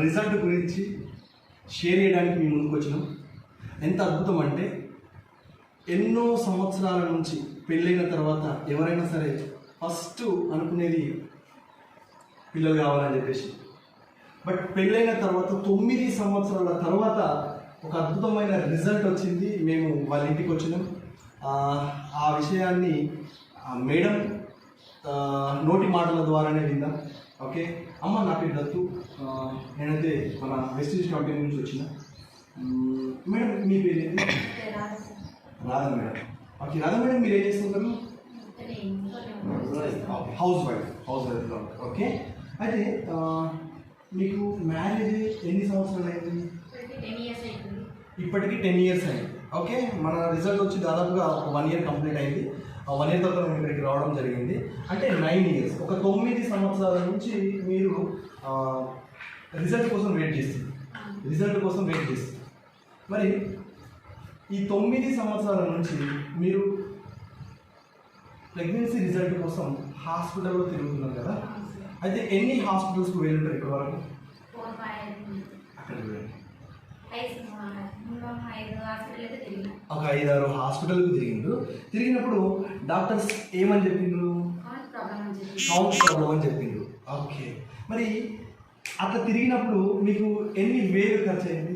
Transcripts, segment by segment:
Result గురించి share చేయడానికి మీ ముందుకు వచ్చినాం. ఎంత అద్భుతం అంటే ఎన్నో సంవత్సరాల నుంచి పెళ్ళైన తర్వాత ఎవరైనా సరే ఫస్ట్ అనుకునేది పిల్లలు కావాలని చెప్పేసి. బట్ పెళ్ళైన తర్వాత 9 సంవత్సరాల తర్వాత ఒక అద్భుతమైన రిజల్ట్ వచ్చింది. మేము వాళ్ళ ఇంటికి వచ్చినాం. ఆ విషయాన్ని మేడం నోటి మాటల ద్వారానే విందాం. ఓకే అమ్మ, నా పేరు దత్తు. నేనైతే మన వెస్టీజ్ కంపెనీ నుంచి వచ్చిన. మేడం మీ పేరు ఏంటి? Radha madam. Okay Radha madam, మీరు ఏం చేస్తుంటారు? House wife. ఓకే, అయితే మీకు మ్యారేజ్ ఎన్ని సంవత్సరాలు అయింది? ఇప్పటికి 10 years అయింది. ఓకే, మన రిజల్ట్ వచ్చి దాదాపుగా 1 year కంప్లీట్ అయింది. 1 year తర్వాత మేము ఇక్కడికి రావడం జరిగింది. అంటే 9 years, ఒక 9 సంవత్సరాల నుంచి మీరు రిజల్ట్ కోసం వెయిట్ చేస్తుంది. మరి ఈ 9 సంవత్సరాల నుంచి మీరు ప్రెగ్నెన్సీ రిజల్ట్ కోసం హాస్పిటల్లో తిరుగుతున్నారు కదా. అయితే ఎన్ని హాస్పిటల్స్కి వెళ్ళుంటారు ఇక్కడ వరకు? ఒక 5-6 హాస్పిటల్కి తిరిగినప్పుడు డాక్టర్స్ ఏమని చెప్పిండ్రు? కౌంట్ ప్రాబ్లం అని చెప్పిండ్రు. ఓకే, మరి అట్లా తిరిగినప్పుడు మీకు ఎన్ని వేలు ఖర్చు అయింది?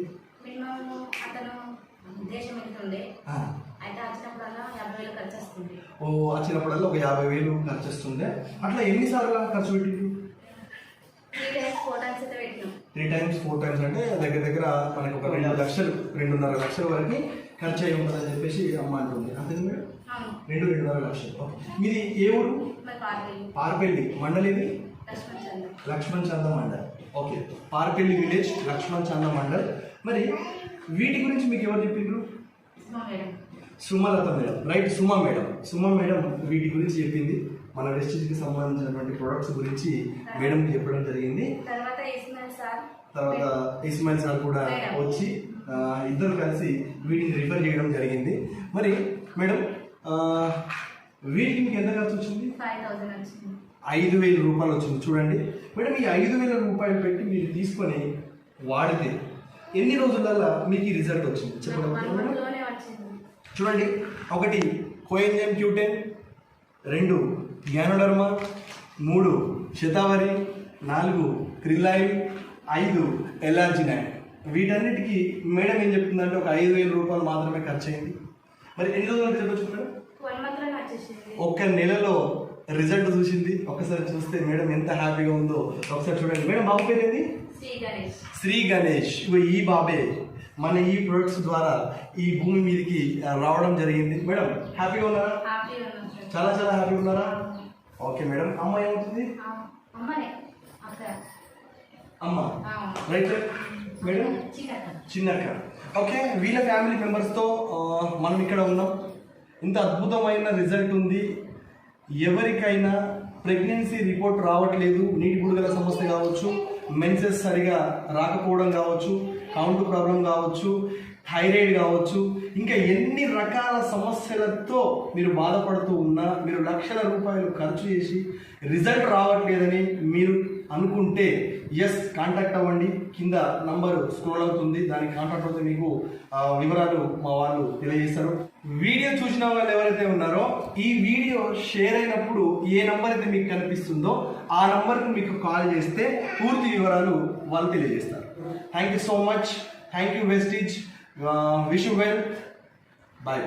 వచ్చినప్పుడల్లా ఒక 50,000 ఖర్చు వస్తుండే. అట్లా ఎన్నిసార్లు ఖర్చు పెట్టిండ్రు? 3 times 4 times అంటే దగ్గర మనకి ఒక 2.5 లక్షల వరకు ఖర్చు అయి ఉంటుందని చెప్పేసి అమ్మ అంటుంది. అంతే మేడం, 2-2.5 లక్షలు. మీది ఏ ఊరు? పార్పల్లి మండల్. ఇది లక్ష్మణ్ చంద మండల్. Okay, Parpalli village, Lakshman Chanda mandal. మరి వీటి గురించి మీకు ఎవరు చెప్పిండ్రు? Sumalatha madam. Right, Suma madam వీటి గురించి చెప్పింది. మన వెస్టీజ్కి సంబంధించినటువంటి ప్రొడక్ట్స్ గురించి మేడంకి చెప్పడం జరిగింది. తర్వాత ఇస్మాయిల్ సార్ కూడా వచ్చి ఇద్దరు కలిసి వీటిని రిఫర్ చేయడం జరిగింది. మరి మేడం వీటికి మీకు ఎంత ఖర్చు వచ్చింది? 5,000 రూపాయలు వచ్చింది. చూడండి మేడం, ఈ 5,000 రూపాయలు పెట్టి మీరు తీసుకొని వాడితే ఎన్ని రోజులలో మీకు ఈ రిజల్ట్ వచ్చింది చెప్పగలుగుతారు మేడం? చూడండి, 1 కోఎంజైమ్ Q10, 2 గ్యానోడర్మా, 3 శతావరి, 4 క్రిల్లాయిడ్, 5 ఎలార్జినైడ్. వీటన్నిటికీ మేడం ఏం చెప్తుందంటే ఒక 5,000 రూపాయలు మాత్రమే ఖర్చు అయింది. మరి ఎన్ని రోజులు చెప్పచ్చు మేడం? 1 నెలలో రిజల్ట్ చూసింది. ఒకసారి చూస్తే మేడం ఎంత హ్యాపీగా ఉందో ఒకసారి చూడండి. మేడం బాబు పేరు ఏంది? శ్రీ గణేష్. ఈ బాబే మన ఈ ప్రొడక్ట్స్ ద్వారా ఈ భూమి మీదకి రావడం జరిగింది. మేడం హ్యాపీగా ఉన్నారా? చాలా హ్యాపీగా ఉన్నారా? Okay madam. అమ్మ ఏమవుతుంది? అమ్మ. రైట్ మేడం, చిన్నక్క. ఓకే, వీళ్ళ ఫ్యామిలీ మెంబర్స్తో మనం ఇక్కడ ఉన్నాం. ఇంత అద్భుతమైన రిజల్ట్ ఉంది. ఎవరికైనా ప్రెగ్నెన్సీ రిపోర్ట్ రావట్లేదు, నీటి బుడగల సమస్య కావచ్చు, మెన్సెస్ సరిగా రాకపోవడం కావచ్చు, కౌంట్ ప్రాబ్లం కావచ్చు, థైరాయిడ్ కావచ్చు, ఇంకా ఎన్ని రకాల సమస్యలతో మీరు బాధపడుతూ ఉన్నా, మీరు లక్షల రూపాయలు ఖర్చు చేసి రిజల్ట్ రావట్లేదని మీరు అనుకుంటే కాంటాక్ట్ అవ్వండి. కింద నంబర్ స్క్రోల్ అవుతుంది, దానికి కాంటాక్ట్ అవుతే మీకు వివరాలు మా వాళ్ళు తెలియజేస్తారు. వీడియో చూసిన వాళ్ళు ఎవరైతే ఉన్నారో ఈ వీడియో షేర్ అయినప్పుడు ఏ నంబర్ అయితే మీకు కనిపిస్తుందో ఆ నంబర్కి మీకు కాల్ చేస్తే పూర్తి వివరాలు వాళ్ళు తెలియజేస్తారు. Thank you so much. Thank you Vestige. Wish you well. Bye.